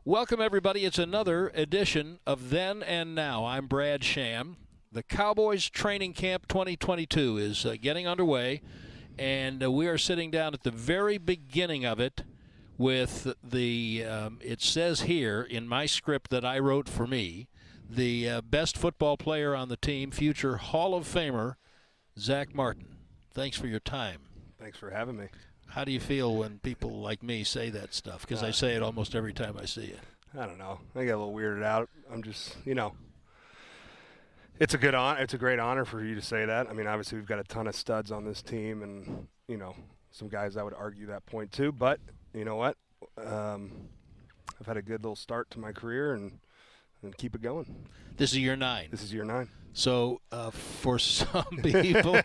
Welcome, everybody. It's another edition of Then and Now. I'm Brad Sham. The Cowboys Training Camp 2022 is getting underway, and we are sitting down at the very beginning of it with the, it says here in my script that I wrote for me, the best football player on the team, future Hall of Famer, Zack Martin. Thanks for your time. Thanks for having me. How do you feel when people like me say that stuff? Because I say it almost every time I see you. I don't know. I get a little weirded out. I'm just, it's a good honor. It's a great honor for you to say that. I mean, obviously we've got a ton of studs on this team, and some guys I would argue that point too. But you know what? I've had a good little start to my career, and keep it going. This is year 9. This is year 9. So for some people,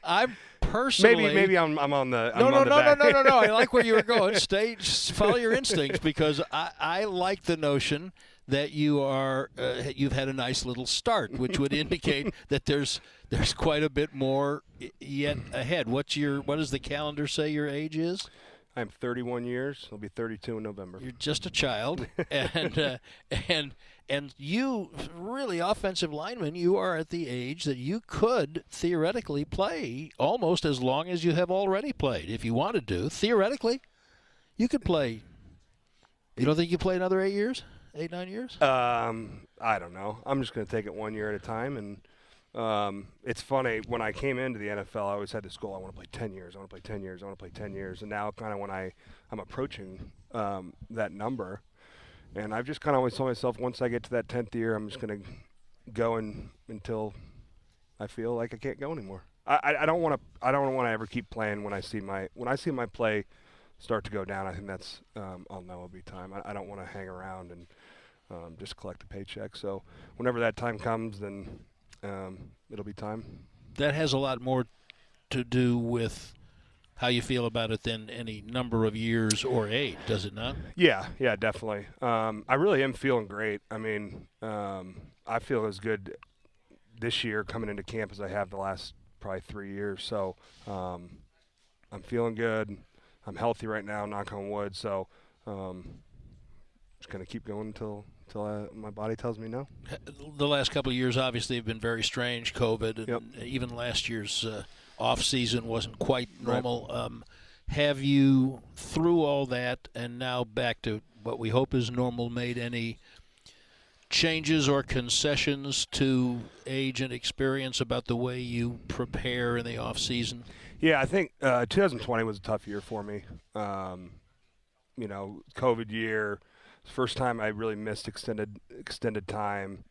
I'm personally maybe I'm on the no. back. No. I like where you were going. Follow your instincts, because I like the notion that you've had a nice little start, which would indicate that there's quite a bit more yet ahead. What does the calendar say your age is? I'm 31 years. I'll be 32 in November. You're just a child, and you really offensive lineman. You are at the age that you could theoretically play almost as long as you have already played, if you wanted to. Theoretically, you could play. You don't think you play another 8 years, 9 years? I don't know. I'm just going to take it 1 year at a time, and. It's funny, when I came into the NFL, I always had this goal: I want to play 10 years, I want to play 10 years, I want to play 10 years. And now kind of when I'm approaching that number, and I've just kind of always told myself, once I get to that 10th year, I'm just going to go until I feel like I can't go anymore. I don't want to ever keep playing when I see my play start to go down. I think that's I'll know it'll be time. I don't want to hang around and just collect a paycheck. So whenever that time comes, then it'll be time. That has a lot more to do with how you feel about it than any number of years or age, does it not? Yeah, definitely. I really am feeling great. I mean, I feel as good this year coming into camp as I have the last probably 3 years. So I'm feeling good. I'm healthy right now, knock on wood. So just going to keep going until my body tells me no. The last couple of years obviously have been very strange, COVID, and yep. Even last year's off-season wasn't quite normal. Right. Have you, through all that and now back to what we hope is normal, made any changes or concessions to age and experience about the way you prepare in the off-season? Yeah, I think 2020 was a tough year for me. COVID year. First time I really missed extended time.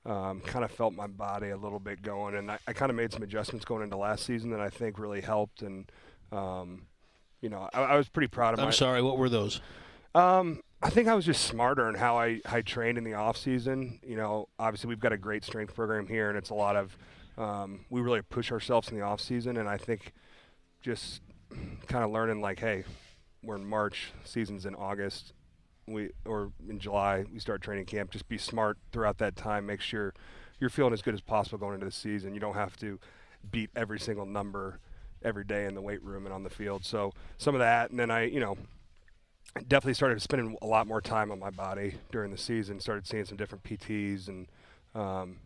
Kind of felt my body a little bit going, and I kind of made some adjustments going into last season that I think really helped. And I was pretty proud of I'm sorry, what were those? I think I was just smarter in how I trained in the off season. Obviously we've got a great strength program here, and it's a lot of we really push ourselves in the off season. And I think just kind of learning, like, hey, we're in March, season's in August. Or in July, we start training camp. Just be smart throughout that time. Make sure you're feeling as good as possible going into the season. You don't have to beat every single number every day in the weight room and on the field. So some of that, and then I definitely started spending a lot more time on my body during the season. Started seeing some different PTs and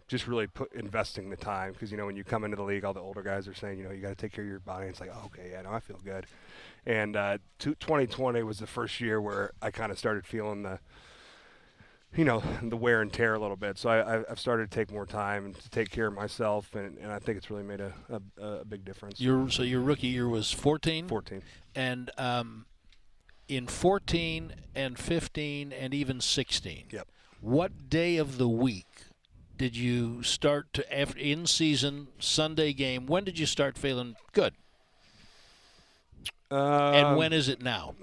just really investing the time, because when you come into the league, all the older guys are saying you got to take care of your body. And it's like, oh, okay, yeah, no, I feel good. And 2020 was the first year where I kind of started feeling the wear and tear a little bit. So I've started to take more time to take care of myself, and I think it's really made a big difference. So your rookie year was 14? 14. And in 14 and 15 and even 16, yep. What day of the week did you start to, in-season Sunday game, when did you start feeling good? And when is it now?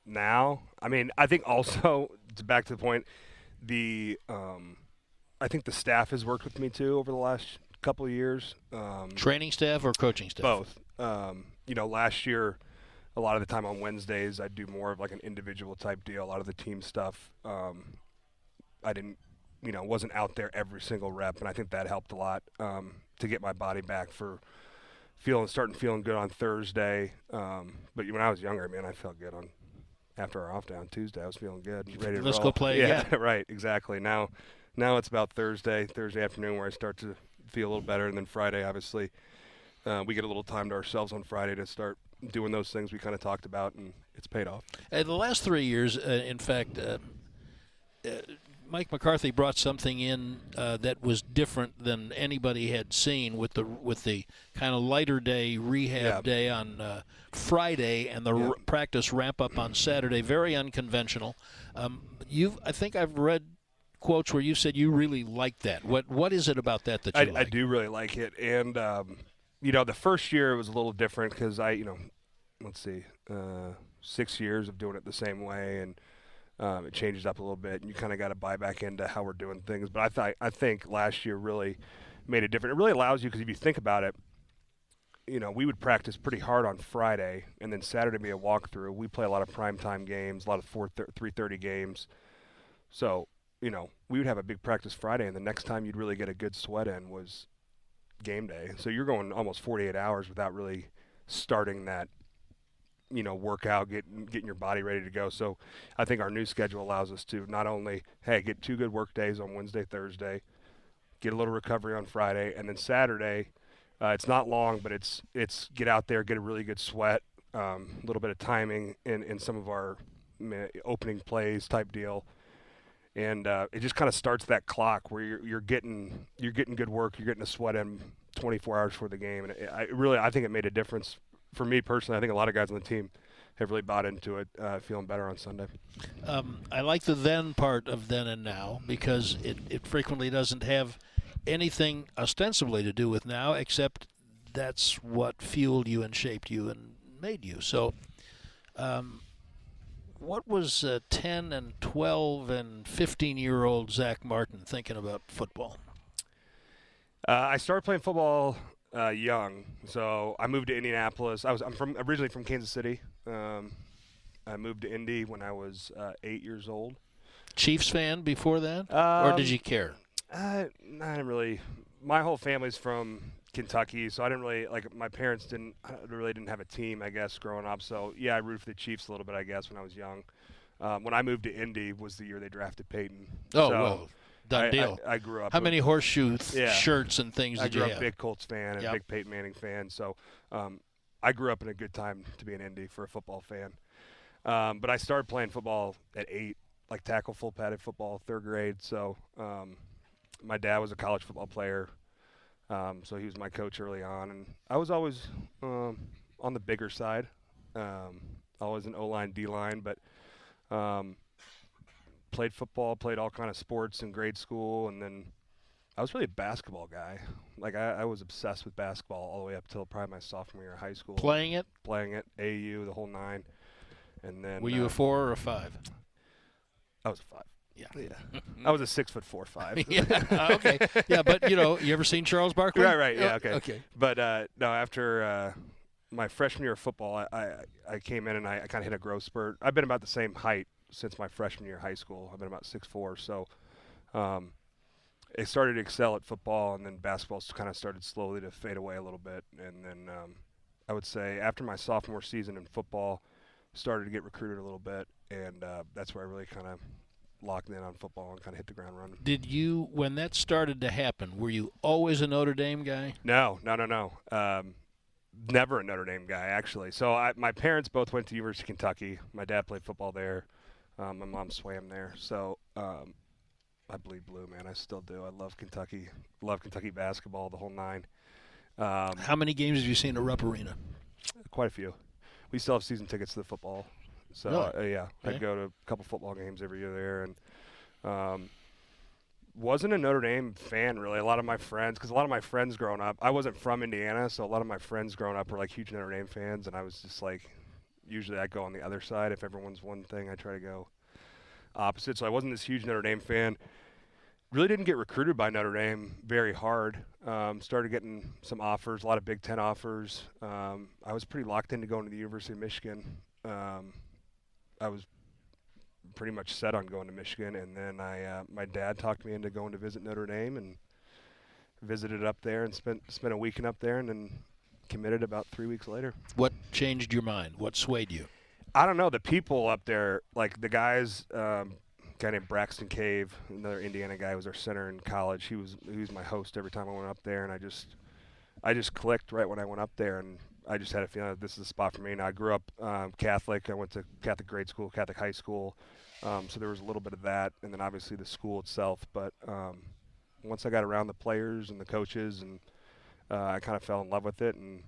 Now? I mean, I think also, back to the point, I think the staff has worked with me too over the last couple of years. Training staff or coaching staff? Both. Last year, a lot of the time on Wednesdays, I'd do more of like an individual type deal. A lot of the team stuff, I didn't, wasn't out there every single rep, and I think that helped a lot to get my body back for starting feeling good on Thursday. But when I was younger, man, I felt good on after our off day on Tuesday. I was feeling good and ready to Let's roll. go play Yeah, again. right, exactly. Now it's about Thursday afternoon where I start to feel a little better, and then Friday, obviously, we get a little time to ourselves on Friday to start doing those things we kind of talked about, and it's paid off. The last 3 years, in fact, Mike McCarthy brought something in that was different than anybody had seen with the kind of lighter day rehab day on Friday and the practice ramp up on Saturday. Very unconventional. I think I've read quotes where you said you really like that. What is it about that you like? I do really like it, and the first year it was a little different because let's see, 6 years of doing it the same way, and it changes up a little bit, and you kind of got to buy back into how we're doing things. But I think last year really made it different. It really allows you, because if you think about it, we would practice pretty hard on Friday, and then Saturday be a walkthrough. We play a lot of primetime games, a lot of 3:30 games. So, we would have a big practice Friday, and the next time you'd really get a good sweat in was game day. So you're going almost 48 hours without really starting that workout, getting your body ready to go. So I think our new schedule allows us to not only, get 2 good work days on Wednesday, Thursday, get a little recovery on Friday, and then Saturday, it's not long, but it's get out there, get a really good sweat, a little bit of timing in some of our opening plays type deal. And it just kind of starts that clock where you're getting good work, you're getting a sweat in 24 hours before the game. And I think it made a difference. For me personally, I think a lot of guys on the team have really bought into it, feeling better on Sunday. I like the then part of then and now because it frequently doesn't have anything ostensibly to do with now, except that's what fueled you and shaped you and made you. So what was 10 and 12 and 15-year-old Zack Martin thinking about football? I started playing football young, so I moved to Indianapolis. I'm originally from Kansas City. I moved to Indy when I was 8 years old. Chiefs fan before that, or did you care? I didn't really. My whole family's from Kentucky, so I didn't really my parents didn't have a team, I guess, growing up. So yeah, I rooted for the Chiefs a little bit, I guess, when I was young. When I moved to Indy was the year they drafted Peyton. Oh, so well. Done deal. I grew up. How many horseshoe shirts and things did you have? I grew up big Colts fan and big Peyton Manning fan. So I grew up in a good time to be in Indy for a football fan. But I started playing football at 8, like tackle full padded football, 3rd grade. So my dad was a college football player. So he was my coach early on. And I was always on the bigger side, always an O-line, D-line. But played football, played all kind of sports in grade school, and then I was really a basketball guy. I was obsessed with basketball all the way up till probably my sophomore year of high school. Playing it, AAU, the whole 9. And then were you a 4 or a 5? I was a 5. Yeah. I was a 6'4" 5. Yeah. Okay. Yeah, but you ever seen Charles Barkley? Right. Yeah. Okay. But no, after my freshman year of football, I came in and I kind of hit a growth spurt. I've been about the same height since my freshman year of high school. I've been about 6'4", so I started to excel at football, and then basketball kind of started slowly to fade away a little bit. And then I would say after my sophomore season in football, started to get recruited a little bit, and that's where I really kind of locked in on football and kind of hit the ground running. Did you, when that started to happen, were you always a Notre Dame guy? No. Never a Notre Dame guy, actually. So my parents both went to University of Kentucky. My dad played football there. My mom swam there. So I bleed blue, man. I still do. I love Kentucky. Love Kentucky basketball, the whole 9. How many games have you seen at Rupp Arena? Quite a few. We still have season tickets to the football. So, really? I'd go to a couple football games every year there. And wasn't a Notre Dame fan, really. A lot of my friends growing up, I wasn't from Indiana, so a lot of my friends growing up were huge Notre Dame fans, and I was just usually I go on the other side. If everyone's one thing, I try to go opposite. So I wasn't this huge Notre Dame fan. Really didn't get recruited by Notre Dame very hard. Started getting some offers, a lot of Big Ten offers. I was pretty locked into going to the University of Michigan. I was pretty much set on going to Michigan, and then my dad talked me into going to visit Notre Dame, and visited up there and spent a weekend up there, and then committed about 3 weeks later. What changed your mind? What swayed you? I don't know. The people up there, like the guys, guy named Braxton Cave, another Indiana guy, was our center in college. He was my host every time I went up there, and I just clicked right when I went up there, and I just had a feeling that this is a spot for me. And I grew up Catholic. I went to Catholic grade school, Catholic high school, so there was a little bit of that, and then obviously the school itself. But once I got around the players and the coaches, and I kind of fell in love with it, and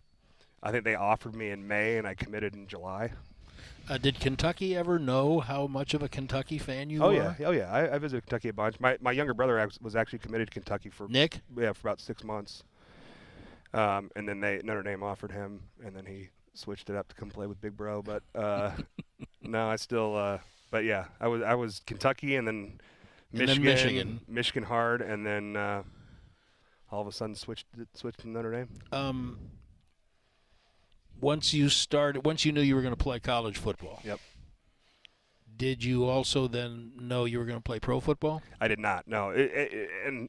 I think they offered me in May, and I committed in July. Did Kentucky ever know how much of a Kentucky fan you were? Oh yeah. I visited Kentucky a bunch. My younger brother was actually committed to Kentucky for Nick. Yeah, for about 6 months. And then Notre Dame offered him, and then he switched it up to come play with Big Bro. But no, I still. But yeah, I was Kentucky, and then Michigan hard, and then all of a sudden switched to Notre Dame. Once you knew you were going to play college football. Yep. Did you also then know you were going to play pro football? I did not. No. And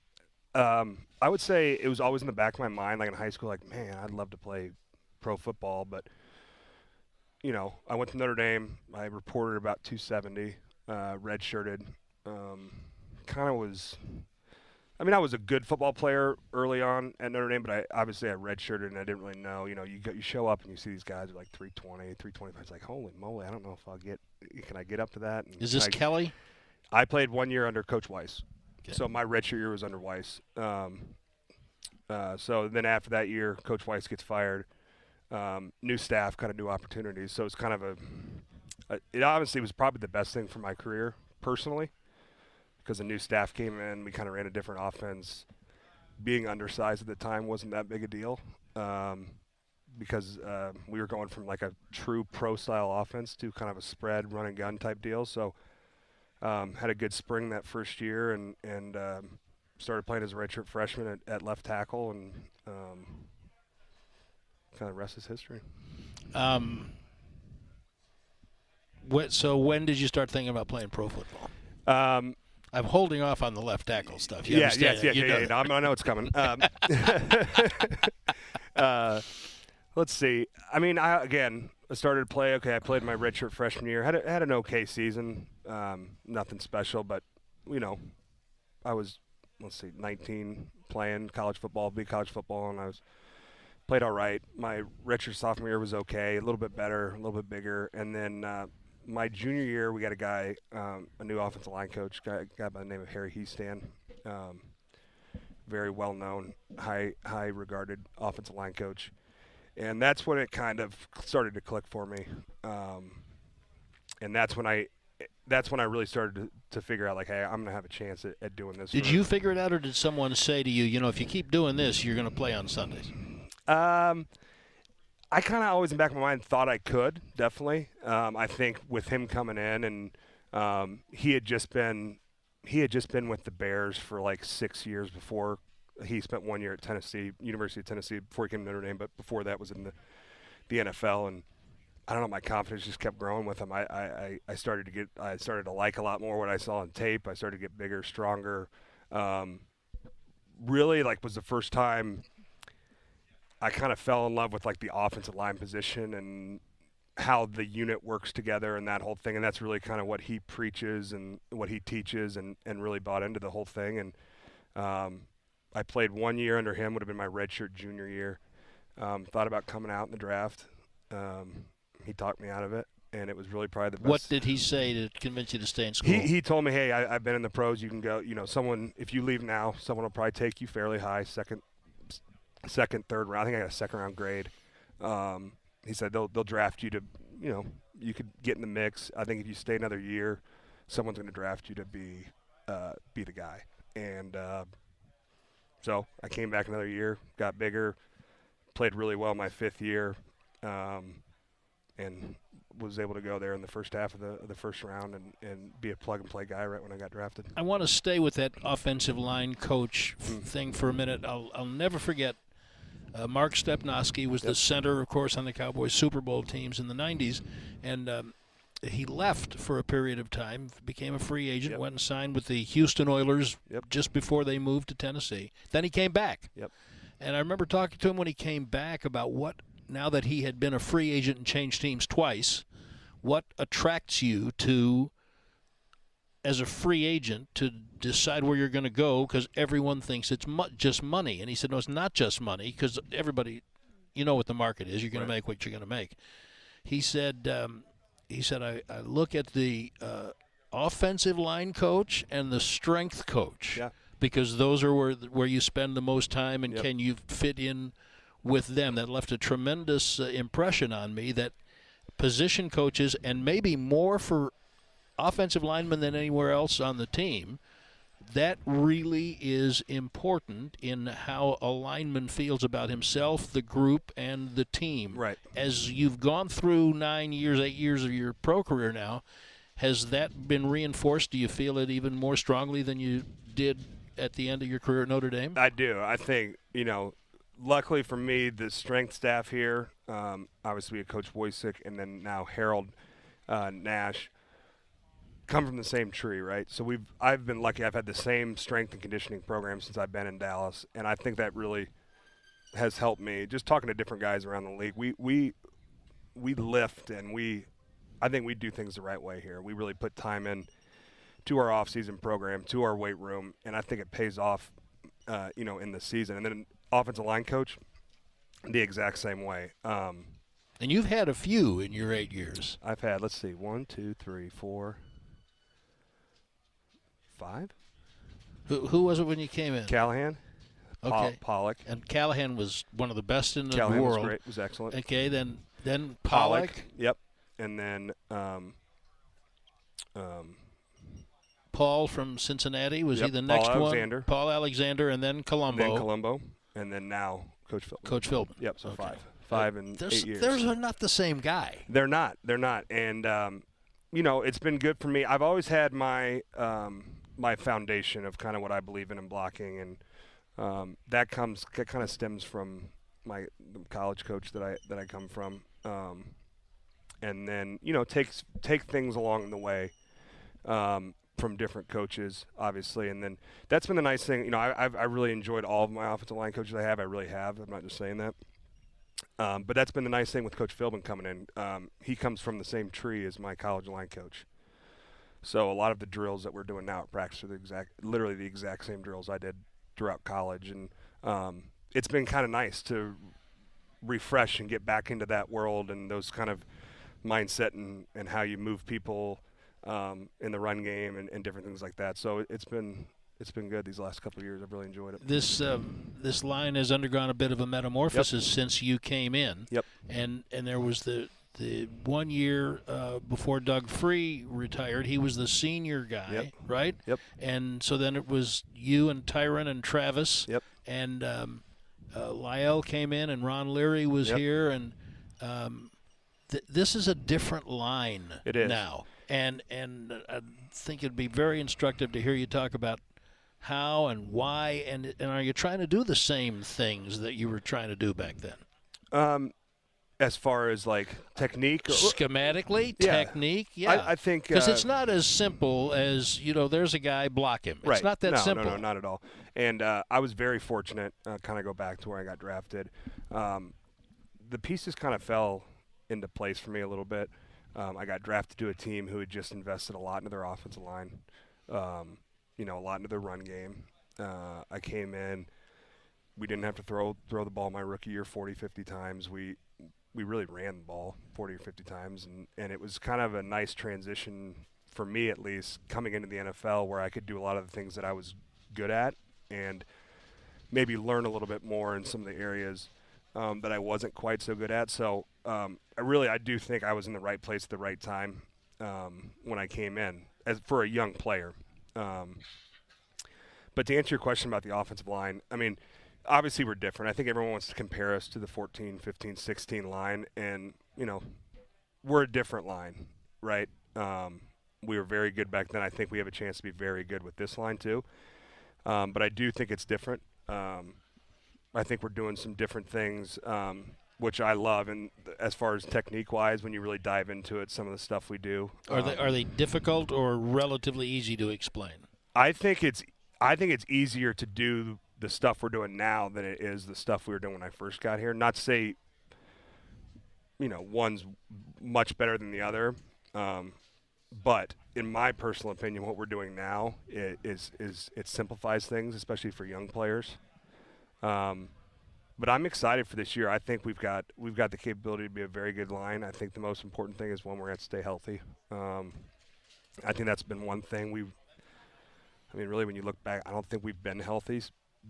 I would say it was always in the back of my mind, like in high school, like, man, I'd love to play pro football. But, you know, I went to Notre Dame. I reported about 270, redshirted. I was a good football player early on at Notre Dame, but I redshirted, and I didn't really know. You know, you show up and you see these guys are like 320, 325. It's like, holy moly, I don't know if can I get up to that? And is this Kelly? I played 1 year under Coach Weiss. Okay. So my redshirt year was under Weiss. So then after that year, Coach Weiss gets fired. New staff, kind of new opportunities. So it's kind of it obviously was probably the best thing for my career personally, because the new staff came in. We kind of ran a different offense. Being undersized at the time wasn't that big a deal, because we were going from like a true pro-style offense to kind of a spread, run-and-gun type deal. So had a good spring that first year, and started playing as a redshirt freshman at left tackle, and kind of rest is history. So when did you start thinking about playing pro football? I'm holding off on the left tackle stuff. Yeah. I know it's coming. Let's see. I mean, I started to play. Okay, I played my redshirt freshman year. Had an okay season. Nothing special, but you know, I was 19 playing college football, big college football, and I played all right. My redshirt sophomore year was okay, a little bit better, a little bit bigger, and then my junior year, we got a guy, a new offensive line coach, guy by the name of Harry Heastan, very well-known, high-regarded offensive line coach. And that's when it kind of started to click for me. And that's when I really started to figure out, like, hey, I'm going to have a chance at doing this. Did you figure it out, or did someone say to you, you know, if you keep doing this, you're going to play on Sundays? I kind of always in the back of my mind thought I could, definitely. I think with him coming in, and he had just been with the Bears for like 6 years before. He spent 1 year at Tennessee, University of Tennessee, before he came to Notre Dame, but before that was in the NFL. And I don't know, my confidence just kept growing with him. I started to like a lot more what I saw on tape. I started to get bigger, stronger. Really, like, was the first time I kind of fell in love with like the offensive line position and how the unit works together and that whole thing. And that's really kind of what he preaches and what he teaches, and really bought into the whole thing. And I played 1 year under him, would have been my redshirt junior year. Thought about coming out in the draft. He talked me out of it, and it was really probably the best. What did he say to convince you to stay in school? He told me, hey, I've been in the pros. You can go, you know, if you leave now, someone will probably take you fairly high, second, third round. I think I got a second round grade. He said they'll draft you to, you know, you could get in the mix. I think if you stay another year, someone's going to draft you to be the guy. And so I came back another year, got bigger, played really well my fifth year, and was able to go there in the first half of the first round and be a plug-and-play guy right when I got drafted. I want to stay with that offensive line coach thing for a minute. I'll never forget Mark Stepnoski was the center, of course, on the Cowboys Super Bowl teams in the 90s, and he left for a period of time, became a free agent, went and signed with the Houston Oilers just before they moved to Tennessee. Then he came back. And I remember talking to him when he came back about what, now that he had been a free agent and changed teams twice, what attracts you to, as a free agent, to decide where you're going to go, because everyone thinks it's just money. And he said, no, it's not just money, because everybody, you know what the market is. You're going to make what you're going to make. He said, I look at the offensive line coach and the strength coach, because those are where you spend the most time, and can you fit in with them? That left a tremendous impression on me, that position coaches, and maybe more for offensive linemen than anywhere else on the team, that really is important in how a lineman feels about himself, the group, and the team. Right. As you've gone through 9 years, 8 years of your pro career now, has that been reinforced? Do you feel it even more strongly than you did at the end of your career at Notre Dame? I do. I think, luckily for me, the strength staff here, obviously we had Coach Wojcik and then now Harold Nash, come from the same tree, right? So I've been lucky. I've had the same strength and conditioning program since I've been in Dallas, and I think that really has helped me. Just talking to different guys around the league, we lift, and I think we do things the right way here. We really put time in to our off-season program, to our weight room, and I think it pays off, in the season. And then offensive line coach, the exact same way. And you've had a few in your 8 years. I've had, 1, 2, 3, 4, 5. Who was it when you came in? Callahan. Okay. Pollock. And Callahan was one of the best in the Callahan world. was great. Was excellent. Okay, then Pollock. Yep. And then Paul from Cincinnati. Was he the next Paul one? Alexander. Paul Alexander, and then Colombo. And then now Coach Philbin. Coach Philbin. Yep, so 5 in 8 years. They're not the same guy. They're not. And, it's been good for me. I've always had my my foundation of kind of what I believe in blocking, and that kind of stems from the college coach that I come from. And then, take things along the way from different coaches, obviously. And then that's been the nice thing. I really enjoyed all of my offensive line coaches I have. I really have. I'm not just saying that. But that's been the nice thing with Coach Philbin coming in. He comes from the same tree as my college line coach. So a lot of the drills that we're doing now at practice are literally the exact same drills I did throughout college. And it's been kind of nice to refresh and get back into that world and those kind of mindset and how you move people in the run game and different things like that. So it's been good these last couple of years. I've really enjoyed it. This line has undergone a bit of a metamorphosis since you came in. Yep. And there was the 1 year before Doug Free retired. He was the senior guy, right? Yep. And so then it was you and Tyron and Travis. Yep. And Lyle came in, and Ron Leary was here, and this is a different line it is now. And I think it'd be very instructive to hear you talk about how and why, and are you trying to do the same things that you were trying to do back then? As far as technique, schematically, technique, I think because it's not as simple as there's a guy, block him. It's not that simple. No, not at all. And I was very fortunate. Kind of go back to where I got drafted. The pieces kind of fell into place for me a little bit. I got drafted to a team who had just invested a lot into their offensive line, a lot into their run game. I came in. We didn't have to throw the ball my rookie year 40, 50 times. We really ran the ball 40 or 50 times, and it was kind of a nice transition for me, at least, coming into the NFL, where I could do a lot of the things that I was good at and maybe learn a little bit more in some of the areas that I wasn't quite so good at. So I do think I was in the right place at the right time when I came in for a young player. But to answer your question about the offensive line, I mean, obviously we're different. I think everyone wants to compare us to the 14, 15, 16 line, and, we're a different line, right? We were very good back then. I think we have a chance to be very good with this line too. But I do think it's different. I think we're doing some different things, which I love. And as far as technique-wise, when you really dive into it, some of the stuff we do. Are they difficult or relatively easy to explain? I think it's easier to do the stuff we're doing now than it is the stuff we were doing when I first got here. Not to say, one's much better than the other. But in my personal opinion, what we're doing now is it simplifies things, especially for young players. But I'm excited for this year. I think we've got the capability to be a very good line. I think the most important thing is when we're going to stay healthy. I think that's been one thing really, when you look back, I don't think we've been healthy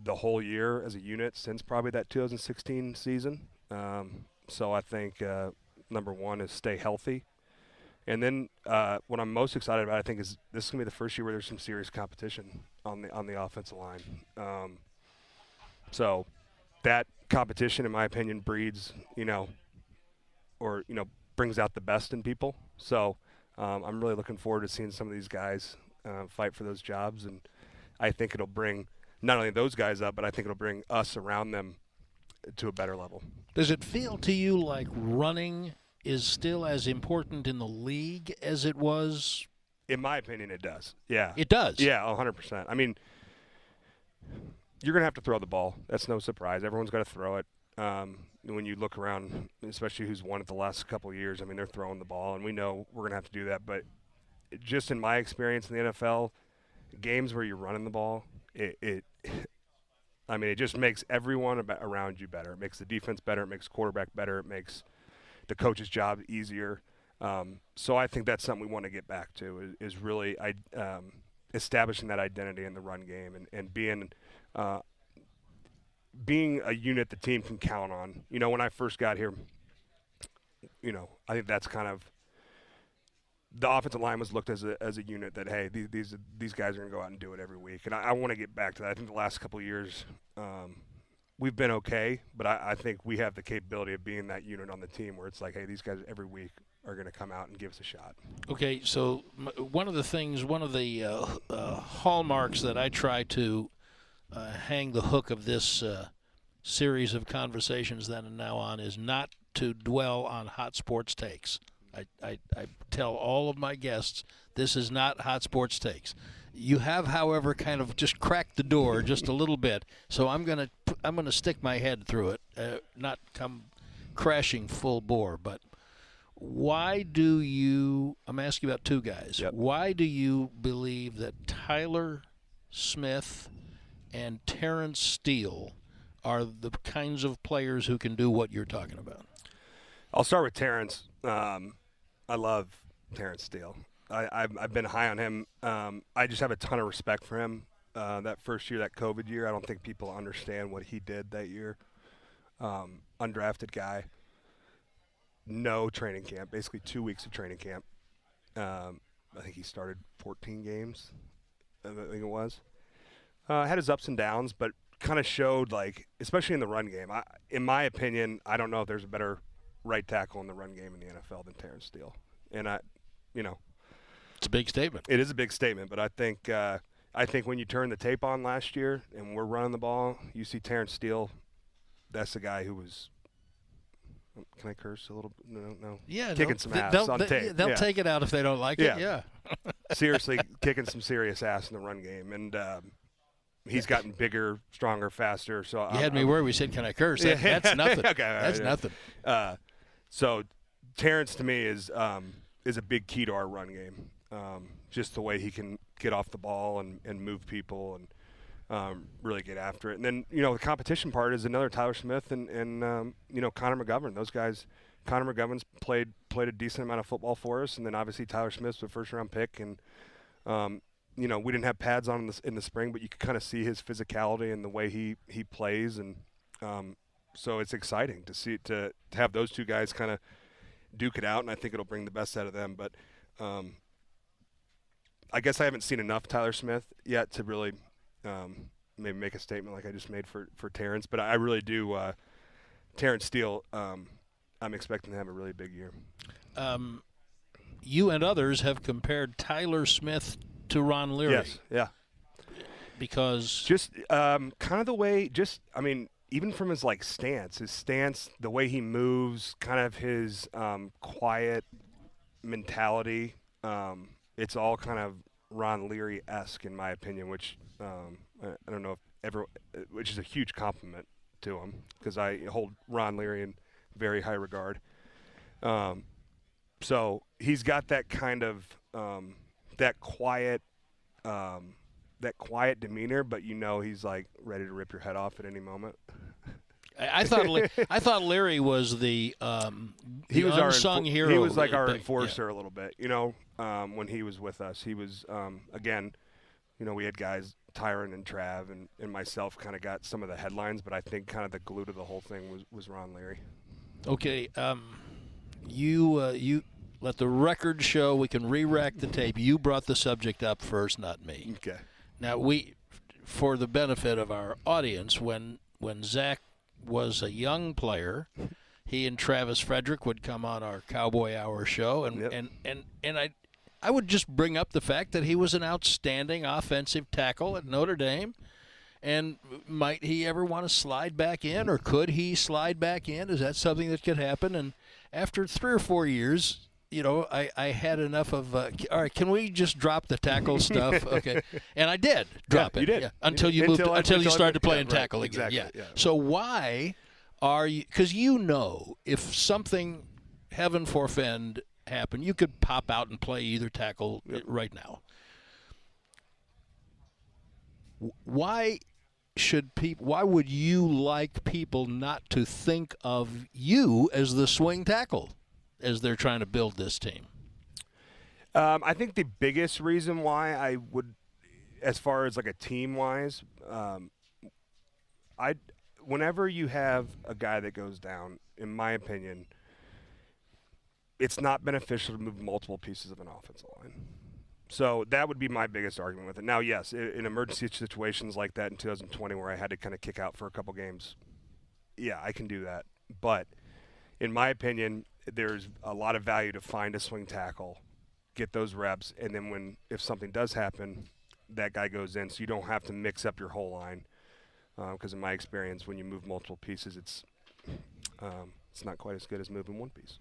the whole year as a unit since probably that 2016 season. So I think number one is stay healthy. And then what I'm most excited about, I think, is this is going to be the first year where there's some serious competition on the offensive line. So that competition, in my opinion, breeds, brings out the best in people. So I'm really looking forward to seeing some of these guys fight for those jobs. And I think it'll bring not only those guys up, but I think it'll bring us around them to a better level. Does it feel to you like running is still as important in the league as it was? In my opinion, it does. Yeah. It does? Yeah, 100%. I mean, you're going to have to throw the ball. That's no surprise. Everyone's got to throw it. When you look around, especially who's won it the last couple of years, I mean, they're throwing the ball, and we know we're going to have to do that. But just in my experience in the NFL, games where you're running the ball, it just makes everyone around you better. It makes the defense better. It makes quarterback better. It makes the coach's job easier. So I think that's something we want to get back to is really establishing that identity in the run game and being a unit the team can count on. When I first got here, I think that's kind of the offensive line was looked as a unit that, hey, these guys are going to go out and do it every week. And I want to get back to that. I think the last couple of years we've been okay, but I think we have the capability of being that unit on the team where it's like, hey, these guys every week are going to come out and give us a shot. Okay, so one of the hallmarks that I try to hang the hook of this series of conversations then and now on is not to dwell on hot sports takes. I tell all of my guests this is not hot sports takes. You have, however, kind of just cracked the door just a little bit, so I'm gonna stick my head through it, not come crashing full bore. But why do you? I'm asking about two guys. Yep. Why do you believe that Tyler Smith and Terrence Steele are the kinds of players who can do what you're talking about? I'll start with Terrence. I love Terrence Steele. I've been high on him. I just have a ton of respect for him. That first year, that COVID year, I don't think people understand what he did that year. Undrafted guy. No training camp, basically 2 weeks of training camp. I think he started 14 games, I think it was. Had his ups and downs, but kind of showed, like, especially in the run game. In my opinion, I don't know if there's a better right tackle in the run game in the NFL than Terrence Steele. And it's a big statement. It is a big statement, but I think when you turn the tape on last year and we're running the ball, you see Terrence Steele. That's the guy who was. Can I curse a little? No. Yeah, kicking some ass on tape. They'll take it out if they don't like it. Yeah. Seriously, kicking some serious ass in the run game, and he's gotten bigger, stronger, faster. So you had me worried. We said, "Can I curse?" That's nothing. Okay, that's nothing. So Terrence to me is a big key to our run game. Just the way he can get off the ball and move people and really get after it. And then, the competition part is another Tyler Smith and Connor McGovern. Those guys, Connor McGovern's played a decent amount of football for us. And then obviously Tyler Smith's the first-round pick. And, we didn't have pads on in the spring, but you could kind of see his physicality and the way he plays. And so it's exciting to have those two guys kind of duke it out, and I think it'll bring the best out of them. But I guess I haven't seen enough Tyler Smith yet to really maybe make a statement like I just made for Terrence. But I really do. Terrence Steele, I'm expecting to have a really big year. You and others have compared Tyler Smith to Ron Leary. Yes, yeah. Because just kind of the way, even from his stance, the way he moves, kind of his quiet mentality, it's all kind of Ron Leary-esque in my opinion, which I don't know if which is a huge compliment to him because I hold Ron Leary in very high regard. So he's got that kind of that quiet demeanor, but he's like ready to rip your head off at any moment. I thought Larry was the he was unsung hero. He was like our enforcer a little bit, when he was with us. He was again, we had guys Tyron and Trav and myself kind of got some of the headlines, but I think kind of the glue to the whole thing was Ron Leary. Okay, you let the record show. We can re-rack the tape. You brought the subject up first, not me. Okay. Now for the benefit of our audience, when Zack was a young player, he and Travis Frederick would come on our Cowboy Hour show, and I would just bring up the fact that he was an outstanding offensive tackle at Notre Dame, and might he ever want to slide back in, or could he slide back in? Is that something that could happen? And after 3 or 4 years, I had enough of, all right, can we just drop the tackle stuff? Okay. And I did drop it. You did. Yeah. Until you started playing tackle again. Exactly. Yeah. So why are you, because if something, heaven forfend, happened, you could pop out and play either tackle right now. Why would you like people not to think of you as the swing tackle as they're trying to build this team? I think the biggest reason why I would, as far as like a team-wise, whenever you have a guy that goes down, in my opinion, it's not beneficial to move multiple pieces of an offensive line. So that would be my biggest argument with it. Now, yes, in emergency situations like that in 2020 where I had to kind of kick out for a couple games, yeah, I can do that. But in my opinion, there's a lot of value to find a swing tackle, get those reps, and then if something does happen, that guy goes in, so you don't have to mix up your whole line. Because in my experience, when you move multiple pieces, it's not quite as good as moving one piece.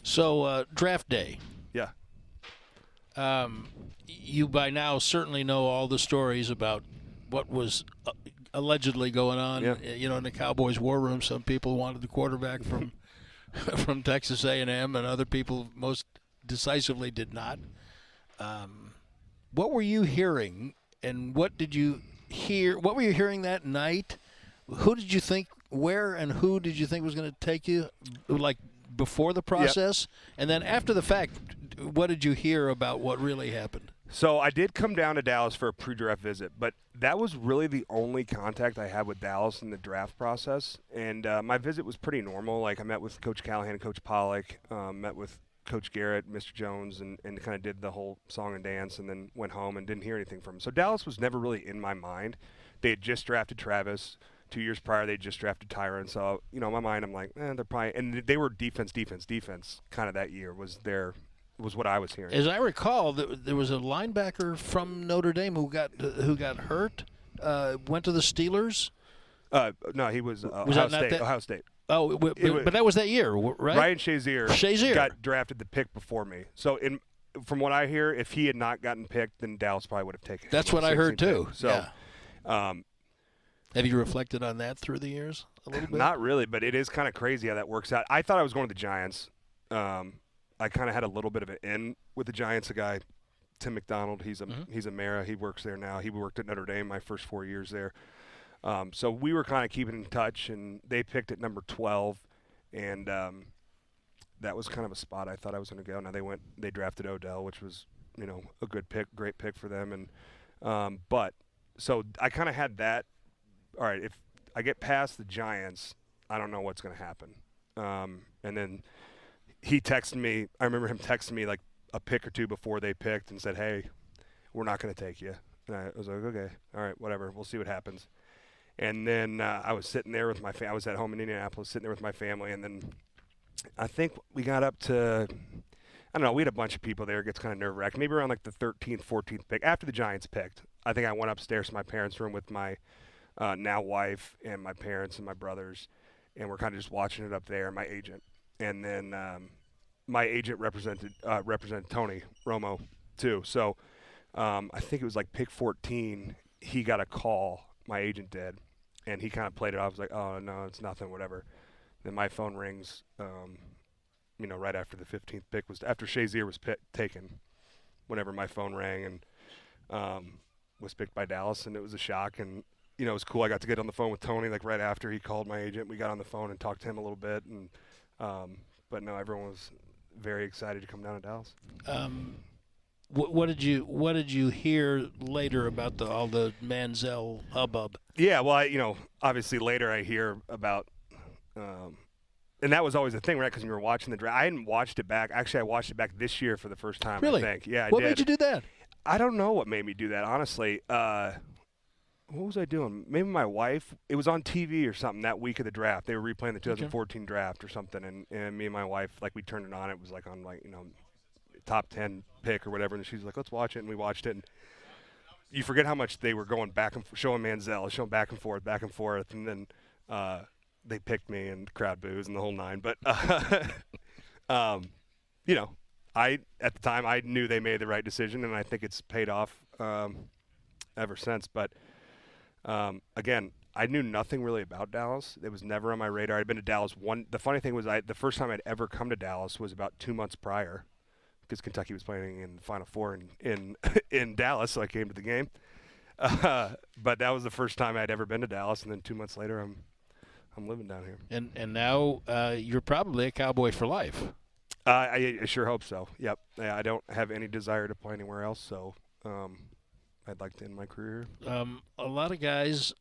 So draft day. Yeah. You by now certainly know all the stories about what was allegedly going on. Yeah. In the Cowboys war room. Some people wanted the quarterback from from Texas A&M, and other people most decisively did not. What were you hearing, and what did you hear? What were you hearing that night? Who did you think? Where and who did you think was going to take you? Like before the process, and then after the fact, what did you hear about what really happened? So I did come down to Dallas for a pre-draft visit, but that was really the only contact I had with Dallas in the draft process. And my visit was pretty normal. Like I met with Coach Callahan and Coach Pollock, met with Coach Garrett, Mr. Jones, and kind of did the whole song and dance, and then went home and didn't hear anything from him. So Dallas was never really in my mind. They had just drafted Travis. 2 years prior, they just drafted Tyron. So, in my mind, I'm like, they're probably – and they were defense kind of that year was what I was hearing. As I recall, there was a linebacker from Notre Dame who got hurt, went to the Steelers. No, he was Ohio State. Oh, but that was that year, right? Ryan Shazier got drafted the pick before me. So, from what I hear, if he had not gotten picked, then Dallas probably would have taken him. That's what I heard, too. Pick. So, yeah. Have you reflected on that through the years a little bit? Not really, but it is kind of crazy how that works out. I thought I was going to the Giants. I kind of had a little bit of an in with the Giants. A guy, Tim McDonald, he's a Mara. He works there now. He worked at Notre Dame my first 4 years there. So we were kind of keeping in touch, and they picked at number 12, and that was kind of a spot I thought I was going to go. Now they drafted Odell, which was a good pick, great pick for them, and but so I kind of had that. All right, if I get past the Giants, I don't know what's going to happen. And then he texted me. I remember him texting me like a pick or two before they picked and said, "Hey, we're not going to take you." And I was like, "Okay, all right, whatever. We'll see what happens." And then I was sitting there with my family. I was at home in Indianapolis, sitting there with my family, and then I think we got up to, I don't know, we had a bunch of people there. It gets kind of nerve-wracking. Maybe around like the 13th, 14th pick, after the Giants picked. I think I went upstairs to my parents' room with my now wife and my parents and my brothers, and we're kind of just watching it up there, my agent. And then my agent represented Tony Romo too. So I think it was like pick 14, he got a call, my agent did, and he kind of played it off. I was like, oh, no, it's nothing, whatever. Then my phone rings, right after the 15th pick was after Shazier was taken. Whenever my phone rang and was picked by Dallas, and it was a shock. And it was cool. I got to get on the phone with Tony like right after he called my agent. We got on the phone and talked to him a little bit. And but no, everyone was very excited to come down to Dallas. What did you hear later about all the Manziel hubbub? Yeah, well, obviously later I hear about. And that was always the thing, right? Because we were watching the draft. I hadn't watched it back. Actually, I watched it back this year for the first time. Really? I think. Yeah, I What did. made you do that? I don't know what made me do that, honestly. What was I doing? Maybe my wife. It was on TV or something that week of the draft. They were replaying the 2014 draft or something, and me and my wife, we turned it on. It was on top 10 pick or whatever, and she's like, "Let's watch it," and we watched it. And you forget how much they were going back and showing Manziel, showing back and forth, and then they picked me and crowd boos and the whole nine. But I at the time I knew they made the right decision, and I think it's paid off ever since. But again, I knew nothing really about Dallas. It was never on my radar. I'd been to Dallas the funny thing was the first time I'd ever come to Dallas was about 2 months prior, because Kentucky was playing in the Final Four in Dallas, so I came to the game. But that was the first time I'd ever been to Dallas, and then 2 months later I'm living down here. And now you're probably a Cowboy for life. I sure hope so. Yep. Yeah, I don't have any desire to play anywhere else, so I'd like to end my career. A lot of guys,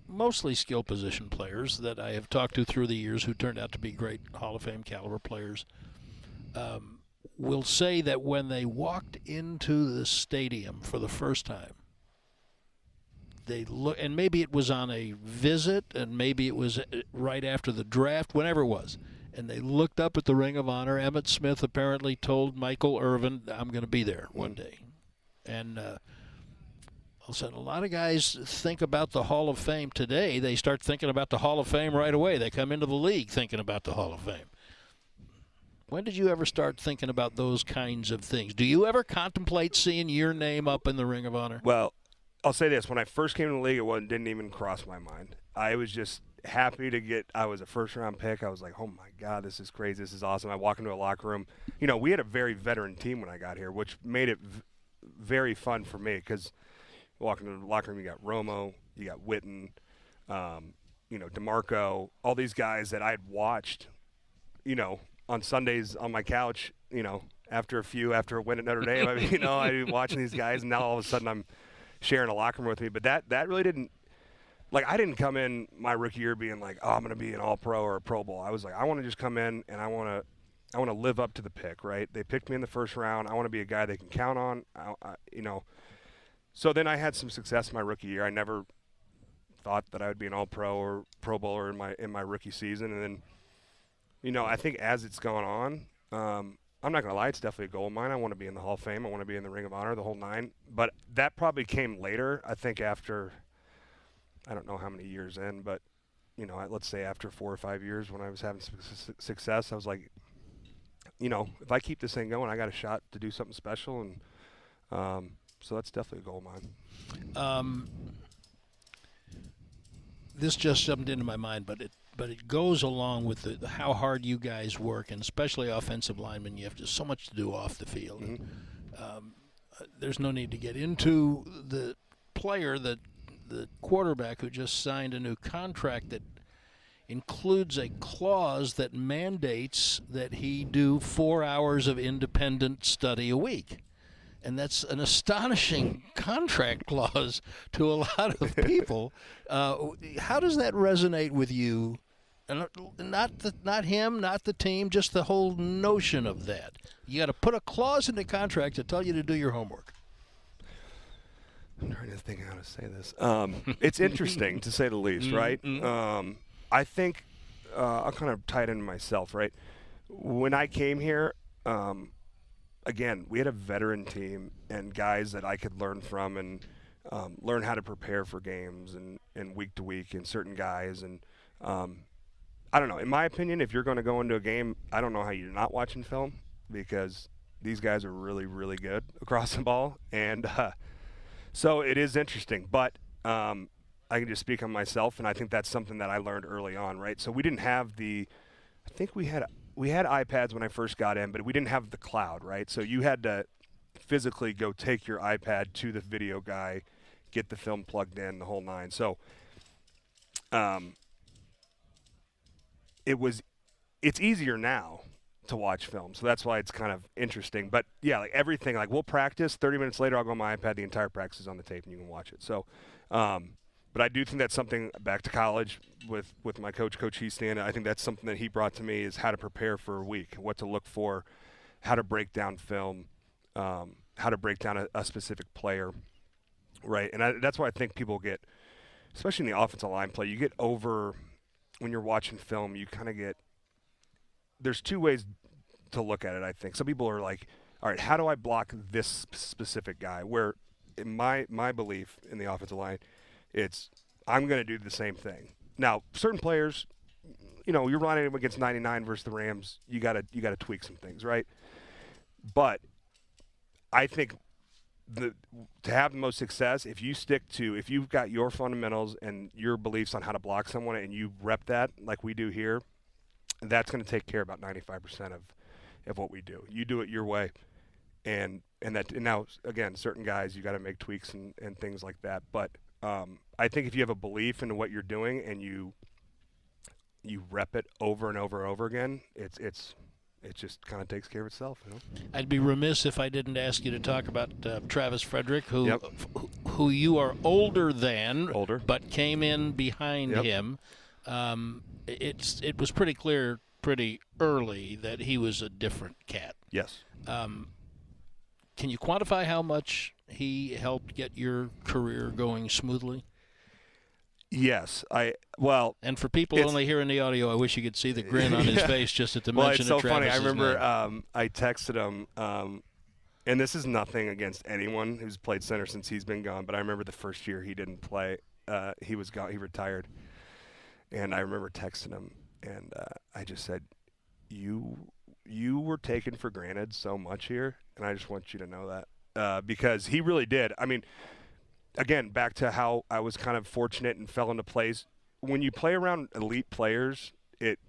mostly skill position players that I have talked to through the years who turned out to be great Hall of Fame caliber players, will say that when they walked into the stadium for the first time, they look, and maybe it was on a visit, and maybe it was right after the draft, whenever it was, and they looked up at the Ring of Honor. Emmitt Smith apparently told Michael Irvin, "I'm going to be there one day," and all of a sudden, a lot of guys think about the Hall of Fame today. They start thinking about the Hall of Fame right away. They come into the league thinking about the Hall of Fame. When did you ever start thinking about those kinds of things? Do you ever contemplate seeing your name up in the Ring of Honor? Well, I'll say this. When I first came to the league, it didn't even cross my mind. I was just happy I was a first-round pick. I was like, oh, my God, this is crazy. This is awesome. I walk into a locker room. We had a very veteran team when I got here, which made it very fun for me, because walking into the locker room, you got Romo, you got Witten, DeMarco, all these guys that I had watched, on Sundays on my couch, after a win at Notre Dame. I'd be watching these guys, and now all of a sudden I'm sharing a locker room with me. But that really didn't, I didn't come in my rookie year being like, oh, I'm going to be an All-Pro or a Pro Bowl. I was like, I want to just come in and I want to live up to the pick, right? They picked me in the first round. I want to be a guy they can count on, So then I had some success my rookie year. I never thought that I would be an All-Pro or Pro Bowler in my rookie season. And then, I think as it's gone on, I'm not going to lie, it's definitely a goal of mine. I want to be in the Hall of Fame. I want to be in the Ring of Honor, the whole nine. But that probably came later. I think after, I don't know how many years in, but, let's say after 4 or 5 years when I was having success, I was like, if I keep this thing going, I got a shot to do something special. And so that's definitely a goal of mine. This just jumped into my mind, but it goes along with how hard you guys work, and especially offensive linemen. You have just so much to do off the field. Mm-hmm. There's no need to get into the player, the quarterback who just signed a new contract that includes a clause that mandates that he do 4 hours of independent study a week. And that's an astonishing contract clause to a lot of people. How does that resonate with you? Not him, not the team, just the whole notion of that. You got to put a clause in the contract to tell you to do your homework. I'm trying to think how to say this. It's interesting, to say the least, right? Mm-hmm. I think I'll kind of tie it into myself, right? When I came here, again, we had a veteran team and guys that I could learn from and learn how to prepare for games and week to week, and certain guys. And I don't know. In my opinion, if you're going to go into a game, I don't know how you're not watching film, because these guys are really, really good across the ball. And so it is interesting. But I can just speak on myself, and I think that's something that I learned early on, right? So we didn't have I think we had we had iPads when I first got in, but we didn't have the cloud, right? So you had to physically go take your iPad to the video guy, get the film plugged in, the whole nine. So it's easier now to watch film. So that's why it's kind of interesting. But yeah, like everything, like we'll practice, 30 minutes later I'll go on my iPad, the entire practice is on the tape and you can watch it. So but I do think that's something back to college with my coach Heaston. I think that's something that he brought to me is how to prepare for a week, what to look for, how to break down film, how to break down a specific player, right? And that's why I think people get, especially in the offensive line play, you get over when you're watching film. You kind of get there's two ways to look at it. I think some people are like, all right, how do I block this specific guy? Where in my belief in the offensive line, it's I'm going to do the same thing. Now, certain players, you're running against 99 versus the Rams. You got to tweak some things, right? But I think to have the most success, if you've got your fundamentals and your beliefs on how to block someone and you rep that like we do here, that's going to take care of about 95% of what we do. You do it your way. And now, again, certain guys, you got to make tweaks and things like that. But I think if you have a belief in what you're doing and you rep it over and over and over again, it just kind of takes care of itself. I'd be remiss if I didn't ask you to talk about Travis Frederick, who Yep. who you are older, but came in behind Yep. him. It was pretty clear pretty early that he was a different cat. Yes. Can you quantify how much he helped get your career going smoothly? Yes. And for people only hearing the audio, I wish you could see the grin on his face just at the mention of Travis's Travis's funny. I remember name. I texted him, and this is nothing against anyone who's played center since he's been gone, but I remember the first year he didn't play. He was gone. He retired. And I remember texting him, and I just said, you were taken for granted so much here, and I just want you to know that. Because he really did. I mean, again, back to how I was kind of fortunate and fell into place. When you play around elite players, it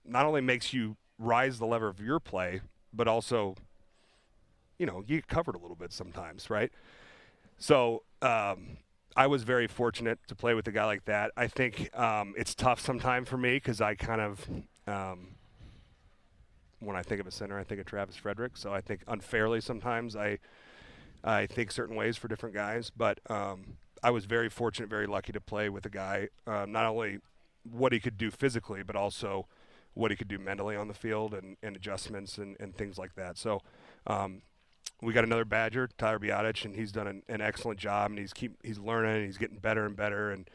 not only makes you rise the level of your play, but also, you get covered a little bit sometimes, right? So I was very fortunate to play with a guy like that. I think it's tough sometimes for me because I kind of when I think of a center, I think of Travis Frederick. So I think unfairly sometimes I think certain ways for different guys. But I was very fortunate, very lucky to play with a guy, not only what he could do physically, but also what he could do mentally on the field and adjustments and things like that. So we got another Badger, Tyler Biotic, and he's done an excellent job, and he's learning, and he's getting better and better. And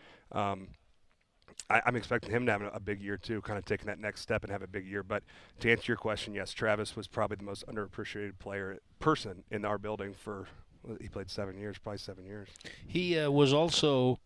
I'm expecting him to have a big year too, kind of taking that next step and have a big year. But to answer your question, yes, Travis was probably the most underappreciated person in our building he played 7 years, probably 7 years. He was also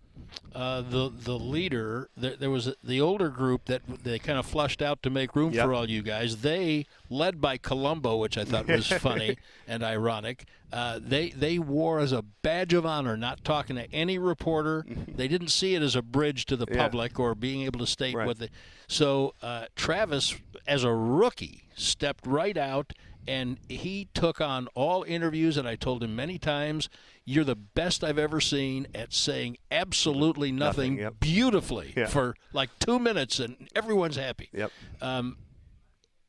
the leader. There was the older group that they kind of flushed out to make room Yep. for all you guys. They, led by Colombo, which I thought was funny and ironic, they wore as a badge of honor not talking to any reporter. They didn't see it as a bridge to the public or being able to state Right. what they. So Travis, as a rookie, stepped right out. And he took on all interviews, and I told him many times, you're the best I've ever seen at saying absolutely nothing Yep. beautifully Yeah. for like 2 minutes, and everyone's happy. Yep. And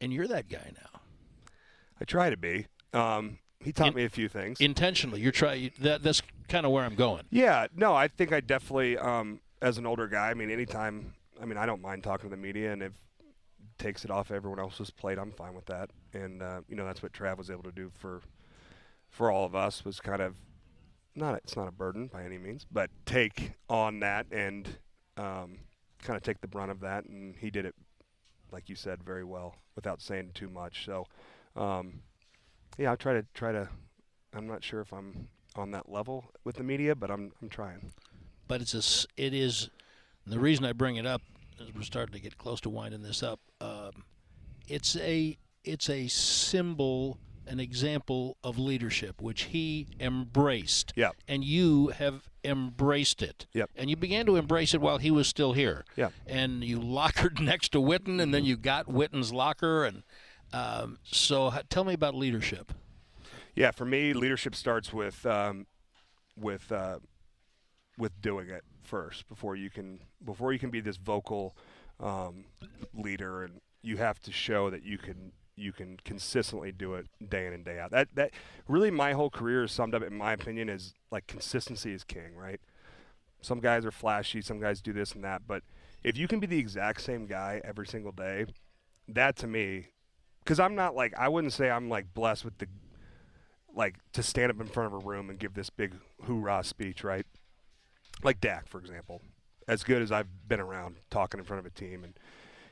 you're that guy now. I try to be. He taught me a few things. Intentionally. That's kind of where I'm going. Yeah. No, I think I definitely, as an older guy, I don't mind talking to the media, and if takes it off everyone else's plate, I'm fine with that. And that's what Trav was able to do for all of us, was kind of it's not a burden by any means, but take on that and kind of take the brunt of that. And he did it, like you said, very well without saying too much. So I try to I'm not sure if I'm on that level with the media, but I'm trying. But it is the reason I bring it up, as we're starting to get close to winding this up. It's a symbol an example of leadership, which he embraced. Yep. And you have embraced it. Yep. And you began to embrace it while he was still here. Yep. And you lockered next to Witten, and then you got Witten's locker. And so tell me about leadership. Yeah, for me, leadership starts with doing it first before you can be this vocal leader, and you have to show that you can consistently do it day in and day out. That really, my whole career is summed up, in my opinion, is like consistency is king, right? Some guys are flashy, some guys do this and that, but if you can be the exact same guy every single day, that to me, because I'm not like, I wouldn't say I'm like blessed with the to stand up in front of a room and give this big hoorah speech, right? Like Dak, for example, as good as I've been around talking in front of a team,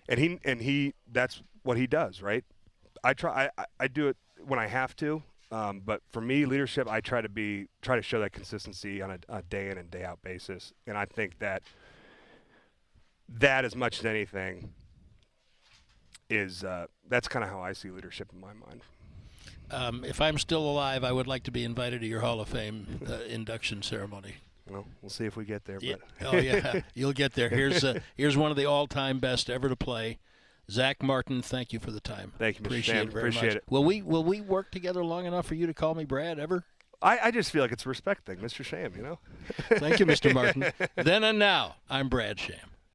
and he that's what he does, right? I do it when I have to, but for me, leadership, I try to show that consistency on a day in and day out basis, and I think that as much as anything is that's kind of how I see leadership in my mind. If I'm still alive, I would like to be invited to your Hall of Fame induction ceremony. Well, we'll see if we get there. Yeah. But. Oh, yeah. You'll get there. Here's one of the all-time best ever to play. Zack Martin, thank you for the time. Thank you, Mr. Appreciate Sham. it very Appreciate much. it. Will we work together long enough for you to call me Brad ever? I just feel like it's a respect thing, Mr. Sham, you know? Thank you, Mr. Martin. Then and now, I'm Brad Sham.